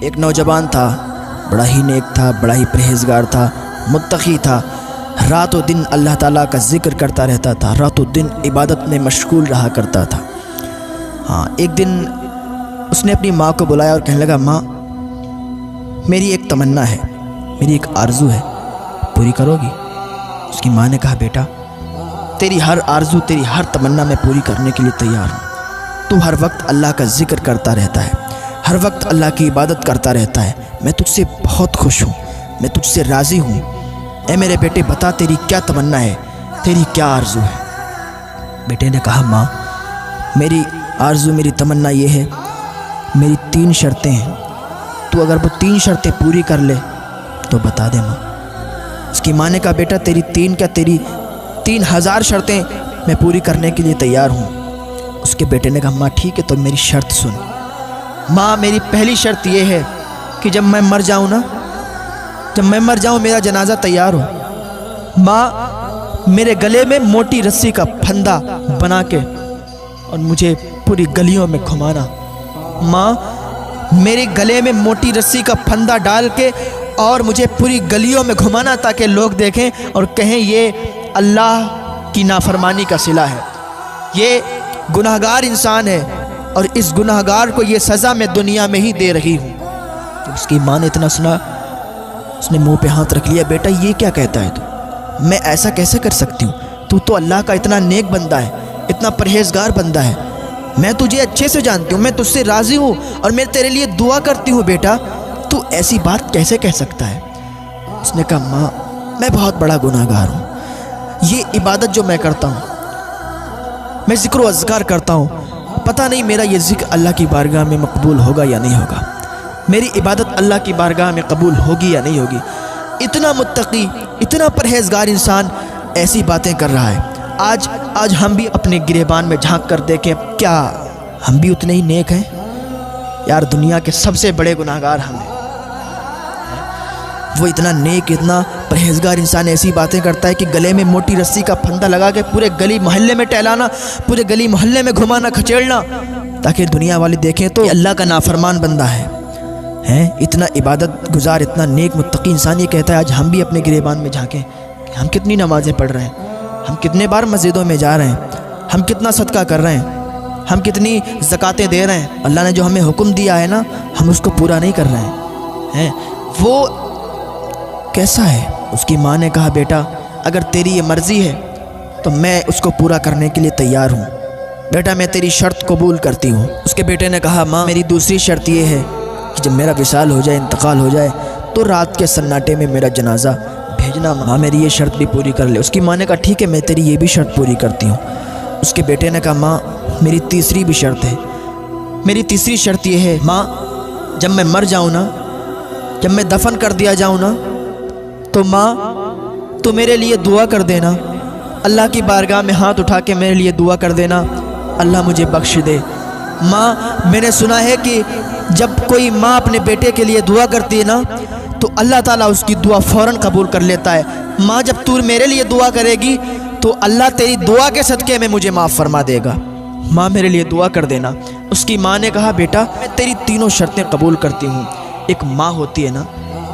ایک نوجوان تھا، بڑا ہی نیک تھا، بڑا ہی پرہیزگار تھا، متقی تھا، رات و دن اللہ تعالیٰ کا ذکر کرتا رہتا تھا، رات و دن عبادت میں مشغول رہا کرتا تھا۔ ایک دن اس نے اپنی ماں کو بلایا اور کہنے لگا، ماں میری ایک تمنا ہے، میری ایک آرزو ہے، پوری کرو گی؟ اس کی ماں نے کہا، بیٹا تیری ہر آرزو، تیری ہر تمنا میں پوری کرنے کے لیے تیار ہوں۔ تو ہر وقت اللہ کا ذکر کرتا رہتا ہے، ہر وقت اللہ کی عبادت کرتا رہتا ہے، میں تجھ سے بہت خوش ہوں، میں تجھ سے راضی ہوں۔ اے میرے بیٹے بتا تیری کیا تمنا ہے، تیری کیا آرزو ہے؟ بیٹے نے کہا، ماں میری آرزو، میری تمنا یہ ہے، میری 3 شرطیں ہیں، تو اگر وہ 3 شرطیں پوری کر لے تو بتا دے ماں۔ اس کی ماں نے کہا، بیٹا تیری 3 کیا، تیری 3000 شرطیں میں پوری کرنے کے لیے تیار ہوں۔ اس کے بیٹے نے کہا، ماں ٹھیک ہے تو میری شرط سن۔ ماں میری پہلی شرط یہ ہے کہ جب میں مر جاؤں نا، جب میں مر جاؤں میرا جنازہ تیار ہو، ماں میرے گلے میں موٹی رسی کا پھندا بنا کے اور مجھے پوری گلیوں میں گھمانا۔ ماں میرے گلے میں موٹی رسی کا پھندا ڈال کے اور مجھے پوری گلیوں میں گھمانا، تاکہ لوگ دیکھیں اور کہیں یہ اللہ کی نافرمانی کا صلہ ہے، یہ گناہگار انسان ہے اور اس گناہگار کو یہ سزا میں دنیا میں ہی دے رہی ہوں۔ جب اس کی ماں نے اتنا سنا، اس نے منہ پہ ہاتھ رکھ لیا، بیٹا یہ کیا کہتا ہے تو؟ میں ایسا کیسے کر سکتی ہوں؟ تو اللہ کا اتنا نیک بندہ ہے، اتنا پرہیزگار بندہ ہے، میں تجھے اچھے سے جانتی ہوں، میں تجھ سے راضی ہوں اور میں تیرے لیے دعا کرتی ہوں، بیٹا تو ایسی بات کیسے کہہ سکتا ہے؟ اس نے کہا، ماں میں بہت بڑا گناہگار ہوں، یہ عبادت جو میں کرتا ہوں، میں ذکر و اذکار کرتا ہوں، پتہ نہیں میرا یہ ذکر اللہ کی بارگاہ میں مقبول ہوگا یا نہیں ہوگا، میری عبادت اللہ کی بارگاہ میں قبول ہوگی یا نہیں ہوگی۔ اتنا متقی، اتنا پرہیزگار انسان ایسی باتیں کر رہا ہے۔ آج ہم بھی اپنے گریبان میں جھانک کر دیکھیں، کیا ہم بھی اتنے ہی نیک ہیں؟ یار دنیا کے سب سے بڑے گناہگار ہم ہیں۔ وہ اتنا نیک، اتنا پرہیزگار انسان ایسی باتیں کرتا ہے کہ گلے میں موٹی رسی کا پھندا لگا کے پورے گلی محلے میں ٹہلانا، پورے گلی محلے میں گھمانا، کھچیڑنا، تاکہ دنیا والے دیکھیں تو اللہ کا نافرمان بندہ ہے۔ اتنا عبادت گزار، اتنا نیک متقی انسان یہ کہتا ہے آج ہم بھی اپنے گریبان میں جھانکیں کہ ہم کتنی نمازیں پڑھ رہے ہیں، ہم کتنے بار مسجدوں میں جا رہے ہیں، ہم کتنا صدقہ کر رہے ہیں، ہم کتنی زکاتیں دے رہے ہیں۔ اللہ نے جو ہمیں حکم دیا ہے نا، ہم اس کو پورا نہیں کر رہے ہیں۔ وہ کیسا ہے؟ اس کی ماں نے کہا، بیٹا اگر تیری یہ مرضی ہے تو میں اس کو پورا کرنے کے لیے تیار ہوں، بیٹا میں تیری شرط قبول کرتی ہوں۔ اس کے بیٹے نے کہا، ماں میری دوسری شرط یہ ہے کہ جب میرا وصال ہو جائے، انتقال ہو جائے، تو رات کے سناٹے میں میرا جنازہ بھیجنا، ماں میری یہ شرط بھی پوری کر لے۔ اس کی ماں نے کہا، ٹھیک ہے میں تیری یہ بھی شرط پوری کرتی ہوں۔ اس کے بیٹے نے کہا، ماں میری تیسری بھی شرط ہے، میری تیسری شرط یہ ہے، ماں جب میں مر جاؤں نا، جب میں دفن کر دیا جاؤں نا، تو ماں تو میرے لیے دعا کر دینا، اللہ کی بارگاہ میں ہاتھ اٹھا کے میرے لیے دعا کر دینا، اللہ مجھے بخش دے۔ ماں میں نے سنا ہے کہ جب کوئی ماں اپنے بیٹے کے لیے دعا کرتی ہے نا، تو اللہ تعالیٰ اس کی دعا فوراً قبول کر لیتا ہے۔ ماں جب تو میرے لیے دعا کرے گی تو اللہ تیری دعا کے صدقے میں مجھے معاف فرما دے گا، ماں میرے لیے دعا کر دینا۔ اس کی ماں نے کہا، بیٹا میں تیری تینوں شرطیں قبول کرتی ہوں۔ ایک ماں ہوتی ہے نا،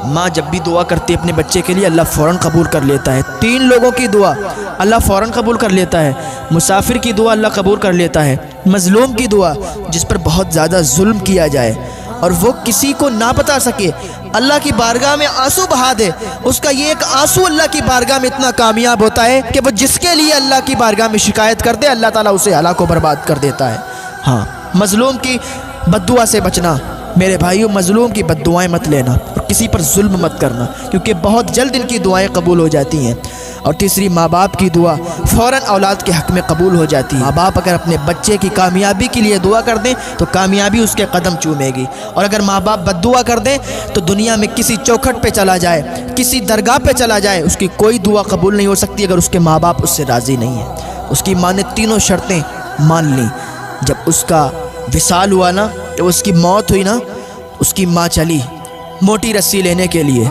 ماں جب بھی دعا کرتی ہے اپنے بچے کے لیے، اللہ فوراً قبول کر لیتا ہے۔ 3 لوگوں کی دعا اللہ فوراً قبول کر لیتا ہے۔ مسافر کی دعا اللہ قبول کر لیتا ہے، مظلوم کی دعا جس پر بہت زیادہ ظلم کیا جائے اور وہ کسی کو نہ بتا سکے، اللہ کی بارگاہ میں آنسو بہا دے، اس کا یہ ایک آنسو اللہ کی بارگاہ میں اتنا کامیاب ہوتا ہے کہ وہ جس کے لیے اللہ کی بارگاہ میں شکایت کر دے، اللہ تعالیٰ اسے ہلاک و برباد کر دیتا ہے۔ مظلوم کی بد دعا سے بچنا، میرے بھائیوں مظلوم کی بد دعائیں مت لینا اور کسی پر ظلم مت کرنا، کیونکہ بہت جلد ان کی دعائیں قبول ہو جاتی ہیں۔ اور تیسری، ماں باپ کی دعا فوراً اولاد کے حق میں قبول ہو جاتی ہے۔ ماں باپ اگر اپنے بچے کی کامیابی کے لیے دعا کر دیں تو کامیابی اس کے قدم چومے گی، اور اگر ماں باپ بد دعا کر دیں تو دنیا میں کسی چوکھٹ پہ چلا جائے، کسی درگاہ پہ چلا جائے، اس کی کوئی دعا قبول نہیں ہو سکتی اگر اس کے ماں باپ اس سے راضی نہیں ہیں۔ اس کی ماں نے تینوں شرطیں مان لیں۔ جب اس کا وصال ہوا نا، جب اس کی موت ہوئی نا، اس کی ماں چلی موٹی رسی لینے کے لیے،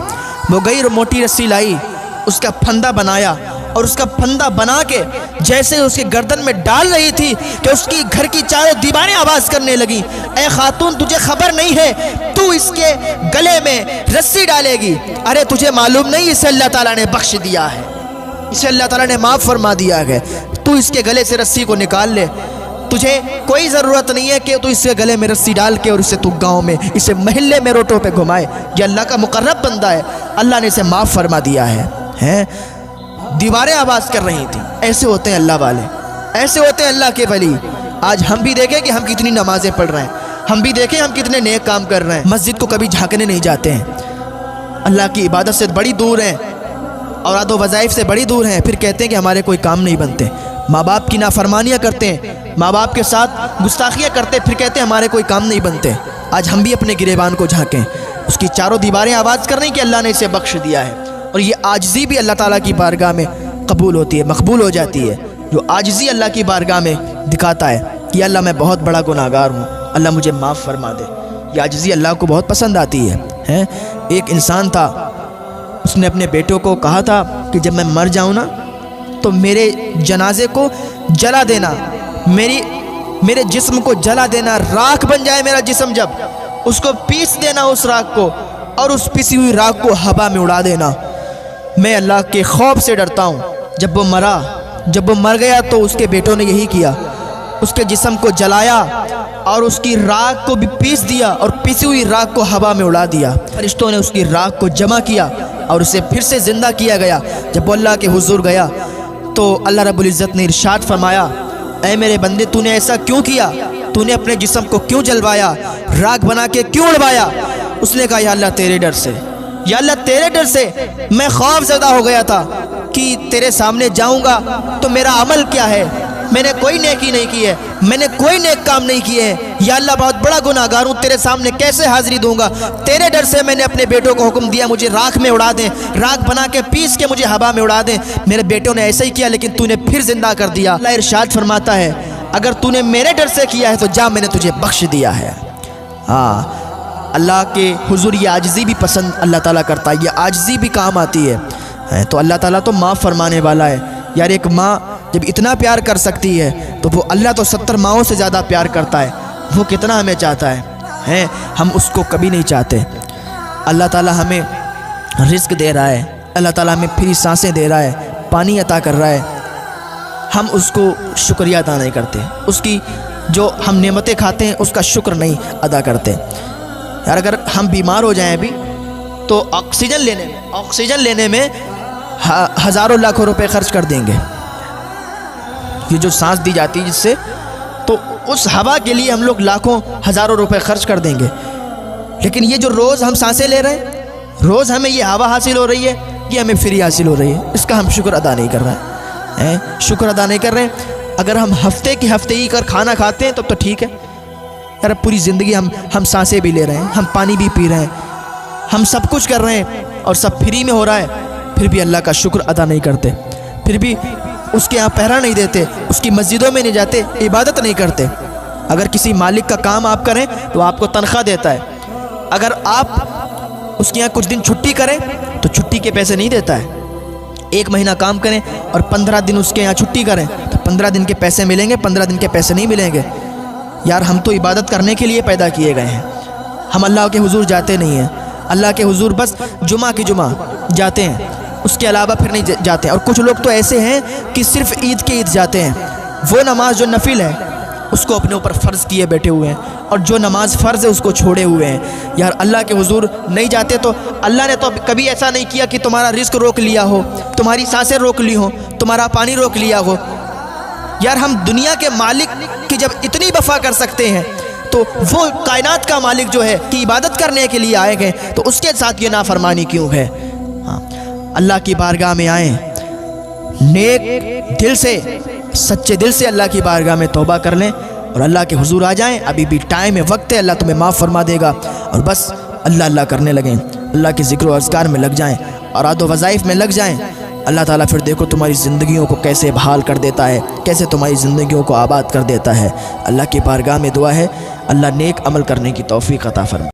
وہ گئی اور موٹی رسی لائی، اس کا پھندا بنایا اور اس کا پھندا بنا کے جیسے اس کے گردن میں ڈال رہی تھی کہ اس کی گھر کی چاروں دیواریں آواز کرنے لگیں، اے خاتون تجھے خبر نہیں ہے تو اس کے گلے میں رسی ڈالے گی؟ ارے تجھے معلوم نہیں اسے اللہ تعالیٰ نے بخش دیا ہے، اسے اللہ تعالیٰ نے معاف فرما دیا ہے، تو اس کے گلے سے رسی کو نکال لے، تجھے کوئی ضرورت نہیں ہے کہ تو اس کے گلے میں رسی ڈال کے اور اسے تو گاؤں میں اسے محلے میں روٹوں پہ گھمائے۔ یہ اللہ کا مقرب بندہ ہے، اللہ نے اسے معاف فرما دیا ہے۔ دیواریں آواز کر رہی تھیں۔ ایسے ہوتے ہیں اللہ والے، ایسے ہوتے ہیں اللہ کے ولی۔ آج ہم بھی دیکھیں کہ ہم کتنی نمازیں پڑھ رہے ہیں، ہم بھی دیکھیں ہم کتنے نیک کام کر رہے ہیں، مسجد کو کبھی جھانکنے نہیں جاتے ہیں، اللہ کی عبادت سے بڑی دور ہیں، اوراد و وظائف سے بڑی دور ہیں، پھر کہتے ہیں کہ ہمارے کوئی کام نہیں بنتے، ماں باپ کی نافرمانیاں کرتے ہیں، ماں باپ کے ساتھ گستاخیاں کرتے، پھر کہتے ہیں ہمارے کوئی کام نہیں بنتے۔ آج ہم بھی اپنے گریبان کو جھانکیں، اس کی چاروں دیواریں آواز کر رہی ہیں کہ اللہ نے اسے بخش دیا ہے، اور یہ عاجزی بھی اللہ تعالیٰ کی بارگاہ میں قبول ہوتی ہے، مقبول ہو جاتی ہے۔ جو عاجزی اللہ کی بارگاہ میں دکھاتا ہے کہ اللہ میں بہت بڑا گناہگار ہوں، اللہ مجھے معاف فرما دے، یہ عاجزی اللہ کو بہت پسند آتی ہے۔ ایک انسان تھا، اس نے اپنے بیٹوں کو کہا تھا کہ جب میں مر جاؤں نا تو میرے جنازے کو جلا دینا، میرے جسم کو جلا دینا، راکھ بن جائے میرا جسم، جب اس کو پیس دینا اس راکھ کو، اور اس پیسی ہوئی راکھ کو ہوا میں اڑا دینا۔ میں اللہ کے خوف سے ڈرتا ہوں۔ جب وہ مر گیا تو اس کے بیٹوں نے یہی کیا، اس کے جسم کو جلایا اور اس کی راکھ کو بھی پیس دیا اور پیسی ہوئی راکھ کو ہوا میں اڑا دیا۔ فرشتوں نے اس کی راکھ کو جمع کیا اور اسے پھر سے زندہ کیا گیا۔ جب وہ اللہ کے حضور گیا تو اللہ رب العزت نے ارشاد فرمایا، اے میرے بندے تو نے ایسا کیوں کیا؟ تو نے اپنے جسم کو کیوں جلوایا، راکھ بنا کے کیوں اڑوایا؟ اس نے کہا یا اللہ تیرے ڈر سے، یا اللہ تیرے ڈر سے میں خوف زدہ ہو گیا تھا کہ تیرے سامنے جاؤں گا تو میرا عمل کیا ہے، میں نے کوئی نیکی نہیں کی ہے، میں نے کوئی نیک کام نہیں کیے ہیں، یا اللہ بہت بڑا گناہگار ہوں، تیرے سامنے کیسے حاضری دوں گا؟ تیرے ڈر سے میں نے اپنے بیٹوں کو حکم دیا مجھے راکھ میں اڑا دیں، راکھ بنا کے پیس کے مجھے ہوا میں اڑا دیں۔ میرے بیٹوں نے ایسا ہی کیا لیکن تو نے پھر زندہ کر دیا۔ اللہ ارشاد فرماتا ہے اگر تو نے میرے ڈر سے کیا ہے تو جا، میں نے تجھے بخش دیا ہے۔ اللہ کے حضور یہ عاجزی بھی پسند اللہ تعالیٰ کرتا ہے، یہ عاجزی بھی کام آتی ہے، تو اللہ تعالیٰ تو معاف فرمانے والا ہے۔ یار ایک ماں جب اتنا پیار کر سکتی ہے تو وہ اللہ تو 70 ماؤں سے زیادہ پیار کرتا ہے، وہ کتنا ہمیں چاہتا ہے، ہم اس کو کبھی نہیں چاہتے۔ اللہ تعالیٰ ہمیں رزق دے رہا ہے، اللہ تعالیٰ ہمیں فری سانسیں دے رہا ہے، پانی عطا کر رہا ہے، ہم اس کو شکریہ ادا نہیں کرتے، اس کی جو ہم نعمتیں کھاتے ہیں اس کا شکر نہیں ادا کرتے۔ یار اگر ہم بیمار ہو جائیں ابھی تو آکسیجن لینے میں ہزاروں لاکھوں روپے خرچ کر دیں گے، یہ جو سانس دی جاتی ہے جس سے، تو اس ہوا کے لیے ہم لوگ لاکھوں ہزاروں روپے خرچ کر دیں گے۔ لیکن یہ جو روز ہم سانسیں لے رہے ہیں، روز ہمیں یہ ہوا حاصل ہو رہی ہے، یہ ہمیں فری حاصل ہو رہی ہے، اس کا ہم شکر ادا نہیں کر رہے ہیں، شکر ادا نہیں کر رہے ہیں۔ اگر ہم ہفتے ہی کر کھانا کھاتے ہیں تب تو ٹھیک ہے، یار پوری زندگی ہم سانسیں بھی لے رہے ہیں، ہم پانی بھی پی رہے ہیں، ہم سب کچھ کر رہے ہیں اور سب فری میں ہو رہا ہے، پھر بھی اللہ کا شکر ادا نہیں کرتے، پھر بھی اس کے یہاں پہرا نہیں دیتے، اس کی مسجدوں میں نہیں جاتے، عبادت نہیں کرتے۔ اگر کسی مالک کا کام آپ کریں تو آپ کو تنخواہ دیتا ہے، اگر آپ اس کے یہاں کچھ دن چھٹی کریں تو چھٹی کے پیسے نہیں دیتا ہے۔ 1 مہینہ کام کریں اور 15 دن اس کے یہاں چھٹی کریں تو 15 دن کے پیسے ملیں گے، 15 دن کے پیسے نہیں ملیں گے۔ یار ہم تو عبادت کرنے کے لیے پیدا کیے گئے ہیں، ہم اللہ کے حضور جاتے نہیں ہیں، اللہ کے حضور بس جمعہ کی جمعہ جاتے ہیں، اس کے علاوہ پھر نہیں جاتے ہیں۔ اور کچھ لوگ تو ایسے ہیں کہ صرف عید کے عید جاتے ہیں، وہ نماز جو نفل ہے اس کو اپنے اوپر فرض کیے بیٹھے ہوئے ہیں، اور جو نماز فرض ہے اس کو چھوڑے ہوئے ہیں۔ یار اللہ کے حضور نہیں جاتے تو اللہ نے تو کبھی ایسا نہیں کیا کہ تمہارا رزق روک لیا ہو، تمہاری سانسیں روک لی ہوں، تمہارا پانی روک لیا ہو۔ یار ہم دنیا کے مالک کی جب اتنی وفا کر سکتے ہیں تو وہ کائنات کا مالک جو ہے کہ عبادت کرنے کے لیے آئے گئے تو اس کے ساتھ یہ نافرمانی کیوں ہے؟ اللہ کی بارگاہ میں آئیں، نیک دل سے، سچے دل سے اللہ کی بارگاہ میں توبہ کر لیں اور اللہ کے حضور آ جائیں، ابھی بھی ٹائم ہے، وقت ہے، اللہ تمہیں معاف فرما دے گا، اور بس اللہ کرنے لگیں، اللہ کے ذکر و اذکار میں لگ جائیں، اوراد و وظائف میں لگ جائیں۔ اللہ تعالیٰ پھر دیکھو تمہاری زندگیوں کو کیسے بحال کر دیتا ہے، کیسے تمہاری زندگیوں کو آباد کر دیتا ہے۔ اللہ کی بارگاہ میں دعا ہے اللہ نیک عمل کرنے کی توفیق عطا فرمائے۔